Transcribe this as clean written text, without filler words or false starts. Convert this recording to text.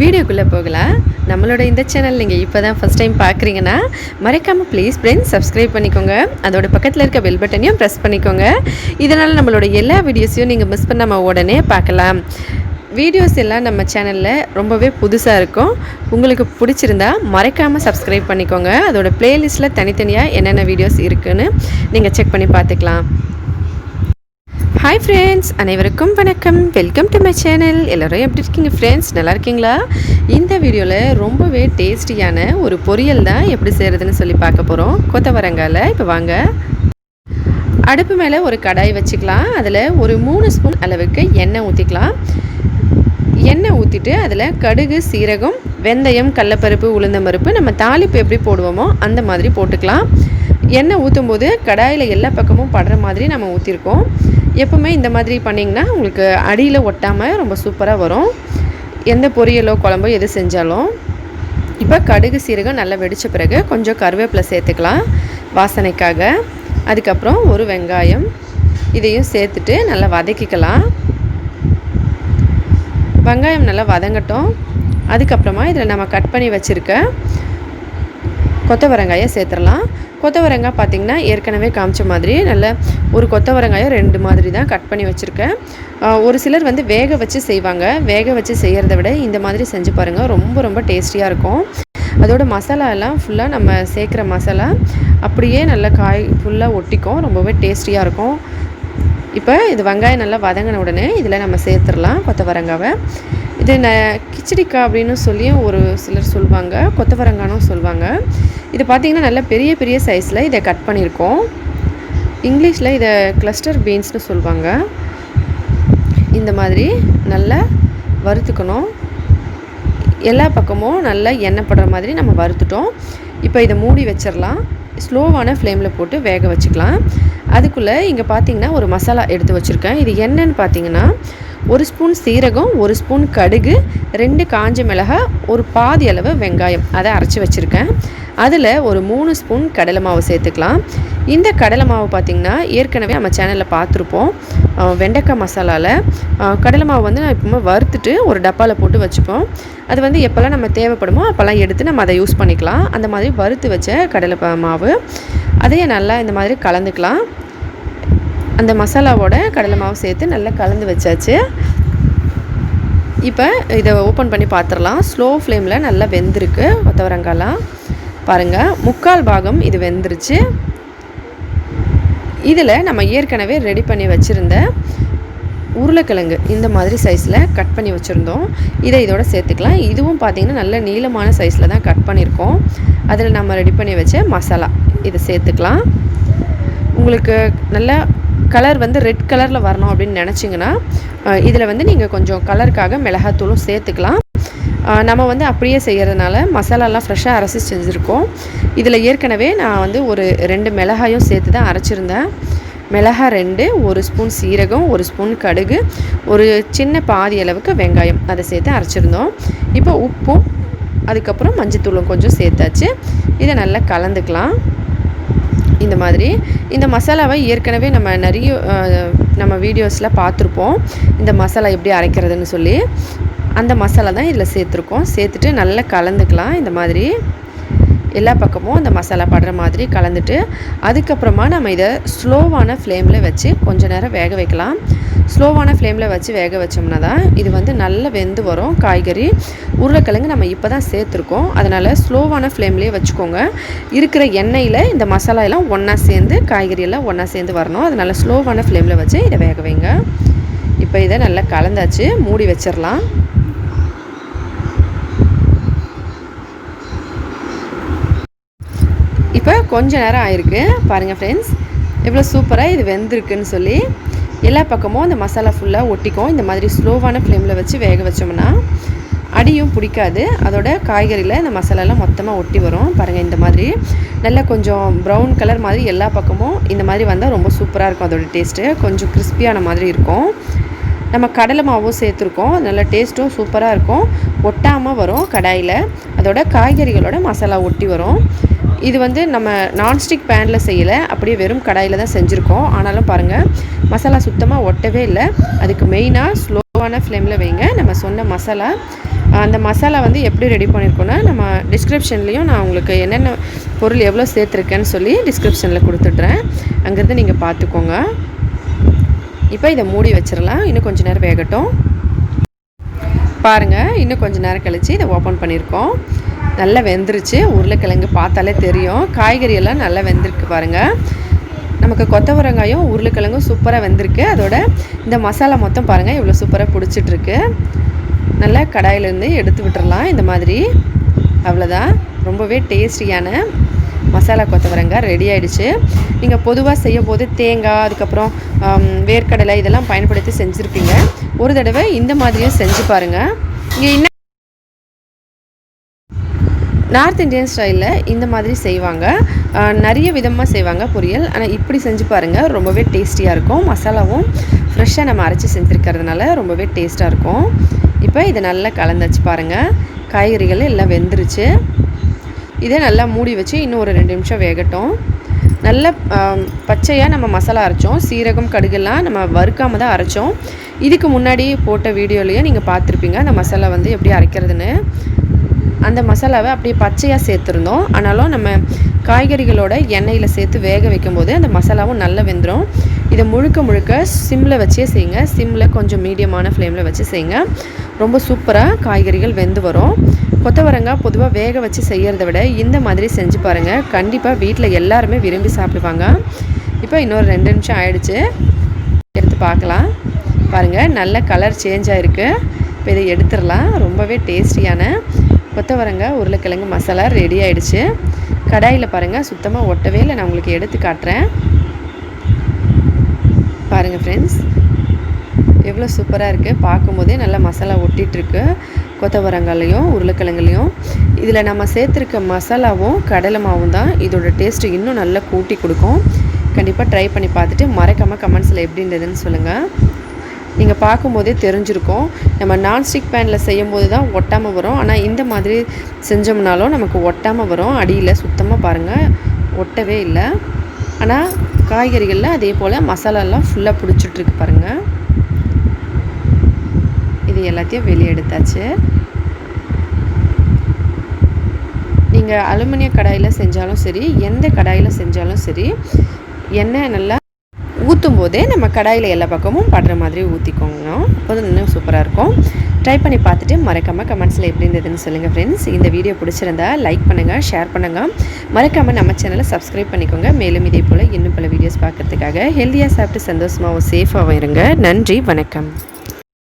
வீடியோக்குள்ளே போகலாம். நம்மளோட இந்த சேனல் நீங்கள் இப்போ தான் ஃபஸ்ட் டைம் பார்க்குறீங்கன்னா மறக்காமல் ப்ளீஸ் ஃப்ரெண்ட்ஸ் சப்ஸ்கிரைப் பண்ணிக்கோங்க. அதோட பக்கத்தில் இருக்க பெல் பட்டனையும் ப்ரெஸ் பண்ணிக்கோங்க. இதனால் நம்மளோட எல்லா வீடியோஸையும் நீங்கள் மிஸ் பண்ணாமல் உடனே பார்க்கலாம். வீடியோஸ் எல்லாம் நம்ம சேனலில் ரொம்பவே புதுசாக இருக்கும். உங்களுக்கு பிடிச்சிருந்தா மறக்காமல் சப்ஸ்கிரைப் பண்ணிக்கோங்க. அதோட ப்ளேலிஸ்ட்டில் தனித்தனியாக என்னென்ன வீடியோஸ் இருக்குதுன்னு நீங்கள் செக் பண்ணி பார்த்துக்கலாம். ஹாய் ஃப்ரெண்ட்ஸ், அனைவருக்கும் வணக்கம். Welcome to my channel. எல்லோரும் எப்படி இருக்கீங்க ஃப்ரெண்ட்ஸ்? நல்லா இருக்கீங்களா? இந்த வீடியோவில் ரொம்பவே டேஸ்டியான ஒரு பொரியல் தான் எப்படி செய்கிறதுன்னு சொல்லி பார்க்க போகிறோம். கொத்தவரங்காயில். இப்போ வாங்க, அடுப்பு மேலே ஒரு கடாய் வச்சுக்கலாம். அதில் ஒரு 3 ஸ்பூன் அளவுக்கு எண்ணெய் ஊற்றிக்கலாம். எண்ணெய் ஊற்றிட்டு அதில் கடுகு, சீரகம், வெந்தயம், கடலைப்பருப்பு, உளுந்தம்பருப்பு நம்ம தாளிப்பு எப்படி போடுவோமோ அந்த மாதிரி போட்டுக்கலாம். எண்ணெய் ஊற்றும் போது கடாயில் எல்லா பக்கமும் படுற மாதிரி நம்ம ஊற்றிருக்கோம். எப்போவுமே இந்த மாதிரி பண்ணிங்கன்னா உங்களுக்கு அடியில் ஒட்டாமல் ரொம்ப சூப்பராக வரும், எந்த பொரியலோ குழம்போ எது செஞ்சாலும். இப்போ கடுகு, சீரகம் நல்லா வெடித்த பிறகு கொஞ்சம் கருவேப்பிலை சேர்த்துக்கலாம் வாசனைக்காக. அதுக்கப்புறம் ஒரு வெங்காயம், இதையும் சேர்த்துட்டு நல்லா வதக்கிக்கலாம். வெங்காயம் நல்லா வதங்கட்டும். அதுக்கப்புறமா இதில் நம்ம கட் பண்ணி வச்சுருக்க கொத்தவரங்காயை சேர்த்துடலாம். கொத்தவரங்காய் பார்த்திங்கன்னா ஏற்கனவே காமிச்ச மாதிரி நல்ல ஒரு கொத்தவரங்காயை 2 மாதிரி தான் கட் பண்ணி வச்சுருக்கேன். ஒரு சிலர் வந்து வேக வச்சு செய்வாங்க. வேக வச்சு செய்கிறத விட இந்த மாதிரி செஞ்சு பாருங்கள், ரொம்ப ரொம்ப டேஸ்டியாக இருக்கும். அதோட மசாலா எல்லாம் ஃபுல்லாக நம்ம சேர்க்குற மசாலா அப்படியே நல்லா காய் ஃபுல்லாக ஒட்டிக்கும், ரொம்பவே டேஸ்டியாக இருக்கும். இப்போ இது வெங்காயம் நல்லா வதங்கின உடனே இதில் நம்ம சேர்த்துடலாம் கொத்தவரங்காவை. இது கிச்சடிக்காய் அப்படின்னு சொல்லியும் ஒரு சிலர் சொல்லுவாங்க, கொத்தவரங்கானும் சொல்லுவாங்க. இது பார்த்திங்கன்னா நல்ல பெரிய பெரிய சைஸில் இதை கட் பண்ணியிருக்கோம். இங்கிலீஷில் இதை கிளஸ்டர் பீன்ஸ்னு சொல்லுவாங்க. இந்த மாதிரி நல்லா வறுத்துக்கணும். எல்லா பக்கமும் நல்லா எண்ணெய் படுற மாதிரி நம்ம வறுத்துட்டோம். இப்போ இதை மூடி வச்சிடலாம். ஸ்லோவான ஃப்ளேமில் போட்டு வேக வச்சுக்கலாம். அதுக்குள்ளே இங்கே பார்த்திங்கன்னா ஒரு மசாலா எடுத்து வச்சுருக்கேன். இது என்னன்னு பார்த்தீங்கன்னா 1 ஸ்பூன் சீரகம், 1 ஸ்பூன் கடுகு, 2 காஞ்ச மிளகாய், ஒரு பாதி அளவு வெங்காயம் அதை அரைச்சி வச்சுருக்கேன். அதில் ஒரு 3 ஸ்பூன் கடலை மாவு சேர்த்துக்கலாம். இந்த கடலை மாவு பார்த்திங்கன்னா ஏற்கனவே நம்ம சேனலில் பார்த்துருப்போம். வெண்டைக்காய் மசாலாவில் கடலை மாவு வந்து நான் இப்போமா வறுத்துட்டு ஒரு டப்பாவில் போட்டு வச்சுப்போம். அது வந்து எப்போல்லாம் நம்ம தேவைப்படுமோ அப்போல்லாம் எடுத்து நம்ம அதை யூஸ் பண்ணிக்கலாம். அந்த மாதிரி வறுத்து வச்ச கடலை மாவு அதையே நல்லா இந்த மாதிரி கலந்துக்கலாம். அந்த மசாலாவோட கடலை மாவு சேர்த்து நல்லா கலந்து வச்சாச்சு. இப்போ இதை ஓப்பன் பண்ணி பார்த்துடலாம். ஸ்லோ ஃப்ளேமில் நல்லா வெந்திருக்கு கொத்தவரங்காலாம். பாருங்கள், 3/4 பாகம் இது வெந்துருச்சு. இதில் நம்ம ஏற்கனவே ரெடி பண்ணி வச்சுருந்த உருளைக்கிழங்கு இந்த மாதிரி சைஸில் கட் பண்ணி வச்சுருந்தோம். இதை இதோட சேர்த்துக்கலாம். இதுவும் பார்த்திங்கன்னா நல்ல நீளமான சைஸில் தான் கட் பண்ணியிருக்கோம். அதில் நம்ம ரெடி பண்ணி வச்ச மசாலா இதை சேர்த்துக்கலாம். உங்களுக்கு நல்லா கலர் வந்து ரெட் கலரில் வரணும் அப்படின்னு நினச்சிங்கன்னா இதில் வந்து நீங்கள் கொஞ்சம் கலருக்காக மிளகாத்தூளும் சேர்த்துக்கலாம். நம்ம வந்து அப்படியே செய்கிறதுனால மசாலாலாம் ஃப்ரெஷ்ஷாக அரைச்சி செஞ்சுருக்கோம். இதில் ஏற்கனவே நான் வந்து ஒரு 2 மிளகாயும் சேர்த்து தான் அரைச்சிருந்தேன். மிளகாய் 2, 1 ஸ்பூன் சீரகம், 1 ஸ்பூன் கடுகு, ஒரு சின்ன பாதி அளவுக்கு வெங்காயம் அதை சேர்த்து அரைச்சிருந்தோம். இப்போ உப்பும் அதுக்கப்புறம் மஞ்சத்தூளும் கொஞ்சம் சேர்த்தாச்சு. இதை நல்லா கலந்துக்கலாம். இந்த மாதிரி இந்த மசாலாவை ஏற்கனவே நம்ம நிறைய நம்ம வீடியோஸில் பார்த்துருப்போம், இந்த மசாலா எப்படி அரைக்கிறதுன்னு சொல்லி. அந்த மசாலா தான் இதில் சேர்த்துருக்கோம். சேர்த்துட்டு நல்லா கலந்துக்கலாம். இந்த மாதிரி எல்லா பக்கமும் அந்த மசாலா படுற மாதிரி கலந்துட்டு அதுக்கப்புறமா நம்ம இதை ஸ்லோவான ஃப்ளேமில் வச்சு கொஞ்சம் நேரம் வேக வைக்கலாம். ஸ்லோவான ஃப்ளேமில் வச்சு வேக வச்சோம்னா தான் இது வந்து நல்லா வெந்து வரும். காய்கறி உருளைக்கிழங்கு நம்ம இப்போ தான் சேர்த்துருக்கோம். அதனால் ஸ்லோவான ஃப்ளேம்லேயே வச்சுக்கோங்க. இருக்கிற எண்ணெயில் இந்த மசாலா எல்லாம் ஒன்றா சேர்ந்து காய்கறியெல்லாம் ஒன்றா சேர்ந்து வரணும். அதனால் ஸ்லோவான ஃப்ளேமில் வச்சு இதை வேக வைங்க. இப்போ இதை நல்லா கலந்தாச்சு, மூடி வச்சிடலாம். இப்போ கொஞ்ச நேரம் ஆயிருக்கு. பாருங்கள் ஃப்ரெண்ட்ஸ், எவ்வளோ சூப்பராக இது வெந்திருக்குன்னு சொல்லி. எல்லா பக்கமும் அந்த மசாலா ஃபுல்லாக ஒட்டிக்கும். இந்த மாதிரி ஸ்லோவான ஃப்ளேமில் வச்சு வேக வச்சோம்னா அடியும் பிடிக்காது. அதோட காய்கறியில் இந்த மசாலாலாம் மொத்தமாக ஒட்டி வரும். பாருங்கள், இந்த மாதிரி நல்லா கொஞ்சம் ப்ரௌன் கலர் மாதிரி எல்லா பக்கமும் இந்த மாதிரி வந்தால் ரொம்ப சூப்பராக இருக்கும். அதோட டேஸ்ட்டு கொஞ்சம் கிறிஸ்பியான மாதிரி இருக்கும். நம்ம கடலை மாவும் சேர்த்துருக்கோம். நல்ல டேஸ்ட்டும் சூப்பராக இருக்கும். ஒட்டாமல் வரும் கடாயில். அதோட காய்கறிகளோட மசாலா ஒட்டி வரும். இது வந்து நம்ம நான்ஸ்டிக் பேனில் செய்யலை, அப்படியே வெறும் கடாயில் தான் செஞ்சுருக்கோம். ஆனாலும் பாருங்கள், மசாலா சுத்தமாக ஒட்டவே இல்லை. அதுக்கு மெயினாக ஸ்லோவான ஃப்ளேமில் வைங்க. நம்ம சொன்ன மசாலா அந்த மசாலா வந்து எப்படி ரெடி பண்ணியிருக்கோன்னா நம்ம டிஸ்கிரிப்ஷன்லேயும் நான் உங்களுக்கு என்னென்ன பொருள் எவ்வளோ சேர்த்துருக்கேன்னு சொல்லி டிஸ்கிரிப்ஷனில் கொடுத்துட்றேன். அங்கேருந்து நீங்கள் பார்த்துக்கோங்க. இப்போ இதை மூடி வச்சிடலாம். இன்னும் கொஞ்சம் நேரம் வேகட்டும். பாருங்கள், இன்னும் கொஞ்சம் நேரம் கழித்து இதை ஓப்பன் பண்ணியிருக்கோம். நல்லா வெந்துருச்சு. உருளைக்கிழங்கு பார்த்தாலே தெரியும். காய்கறியெல்லாம் நல்லா வெந்திருக்கு பாருங்கள். நமக்கு கொத்தவரங்காயும் உருளைக்கிழங்கும் சூப்பராக வெந்திருக்கு. அதோட இந்த மசாலா மொத்தம் பாருங்கள் இவ்வளோ சூப்பராக பிடிச்சிட்ருக்கு. நல்லா கடாயிலேருந்து எடுத்து விட்டுறலாம் இந்த மாதிரி. அவ்வளோதான், ரொம்பவே டேஸ்டியான மசாலா கொத்தவரங்காய் ரெடி ஆகிடுச்சு. நீங்கள் பொதுவாக செய்யும் போது தேங்காய், அதுக்கப்புறம் வேர்க்கடலை இதெல்லாம் பயன்படுத்தி செஞ்சுருப்பீங்க. ஒரு தடவை இந்த மாதிரியும் செஞ்சு பாருங்கள். இங்கே இன்னும் நார்த் இந்தியன் ஸ்டைலில் இந்த மாதிரி செய்வாங்க. நிறைய விதமாக செய்வாங்க பொரியல். ஆனால் இப்படி செஞ்சு பாருங்கள், ரொம்பவே டேஸ்டியாக இருக்கும். மசாலாவும் ஃப்ரெஷ்ஷாக நம்ம அரைச்சி செஞ்சுருக்கிறதுனால ரொம்பவே டேஸ்ட்டாக இருக்கும். இப்போ இதை நல்லா கலந்தாச்சு பாருங்கள். காய்கறிகள் எல்லாம் வெந்துருச்சு. இதை நல்லா மூடி வச்சு இன்னும் ஒரு 2 நிமிஷம் வேகட்டும். நல்ல பச்சையாக நம்ம மசாலா அரைச்சோம். சீரகம் கடுகெல்லாம் நம்ம வறுக்காமல் தான் அரைச்சோம். இதுக்கு முன்னாடி போட்ட வீடியோலையே நீங்கள் பார்த்துருப்பீங்க அந்த மசாலா வந்து எப்படி அரைக்கிறதுன்னு. அந்த மசாலாவை அப்படியே பச்சையாக சேர்த்துருந்தோம். ஆனாலும் நம்ம காய்கறிகளோட எண்ணெயில் சேர்த்து வேக வைக்கும்போது அந்த மசாலாவும் நல்லா வெந்துடும். இதை முழுக்க சிம்மில் வச்சே செய்யுங்க. சிம்மில் கொஞ்சம் மீடியமான ஃப்ளேமில் வச்சு செய்யுங்க. ரொம்ப சூப்பராக காய்கறிகள் வெந்து வரும். கொத்தவரங்காய் பொதுவாக வேக வச்சு செய்கிறத விட இந்த மாதிரி செஞ்சு பாருங்கள். கண்டிப்பாக வீட்டில் எல்லாருமே விரும்பி சாப்பிடுவாங்க. இப்போ இன்னொரு 2 நிமிஷம் ஆயிடுச்சு. எடுத்து பார்க்கலாம். பாருங்கள், நல்ல கலர் சேஞ்ச் ஆகிருக்கு. இப்போ இதை எடுத்துடலாம். ரொம்பவே டேஸ்டியான கொத்தவரங்காய் உருளைக்கிழங்கு மசாலா ரெடி ஆகிடுச்சு. கடாயில் பாருங்கள் சுத்தமாக ஒட்டவே இல்லை. நான் உங்களுக்கு எடுத்து காட்டுறேன். பாருங்கள் ஃப்ரெண்ட்ஸ், எவ்வளோ சூப்பராக இருக்குது. பார்க்கும்போதே நல்லா மசாலா ஒட்டிகிட்ருக்கு கொத்தவரங்காலையும் உருளைக்கிழங்குலையும். இதில் நம்ம சேர்த்துருக்க மசாலாவும் கடலை மாவும் தான் இதோட டேஸ்ட்டு இன்னும் நல்லா கூட்டி கொடுக்கும். கண்டிப்பாக ட்ரை பண்ணி பார்த்துட்டு மறக்காமல் கமெண்ட்ஸில் எப்படின்றதுன்னு சொல்லுங்கள். நீங்கள் பார்க்கும்போதே தெரிஞ்சிருக்கும். நம்ம நான்ஸ்டிக் பேனில் செய்யும்போது தான் ஒட்டாமல் வரும். ஆனால் இந்த மாதிரி செஞ்சோம்னாலும் நமக்கு ஒட்டாமல் வரும். அடியில் சுத்தமாக பாருங்கள் ஒட்டவே இல்லை. ஆனால் காய்கறிகளில் அதே போல் மசாலாலாம் ஃபுல்லாக பிடிச்சிட்ருக்கு பாருங்கள். இது எல்லாத்தையும் வெளியே எடுத்தாச்சு. நீங்கள் அலுமினிய கடாயில் செஞ்சாலும் சரி, எந்த கடாயில் செஞ்சாலும் சரி, எண்ணெய் நல்லா ஊற்றும் போதே நம்ம கடாயில் எல்லா பக்கமும் படுற மாதிரி ஊற்றிக்கோங்க. அப்போது இன்னும் சூப்பராக இருக்கும். ட்ரை பண்ணி பார்த்துட்டு மறக்காமல் கமெண்ட்ஸில் எப்படி இருந்ததுன்னு சொல்லுங்கள் ஃப்ரெண்ட்ஸ். இந்த வீடியோ பிடிச்சிருந்தா லைக் பண்ணுங்கள், ஷேர் பண்ணுங்கள். மறக்காமல் நம்ம சேனலை சப்ஸ்கிரைப் பண்ணிக்கோங்க. மேலும் இதே போல் இன்னும் பல வீடியோஸ் பார்க்குறதுக்காக ஹெல்த்தியாக சாப்பிட்டு சந்தோஷமாகவும் சேஃபாகவும் இருங்க. நன்றி, வணக்கம்.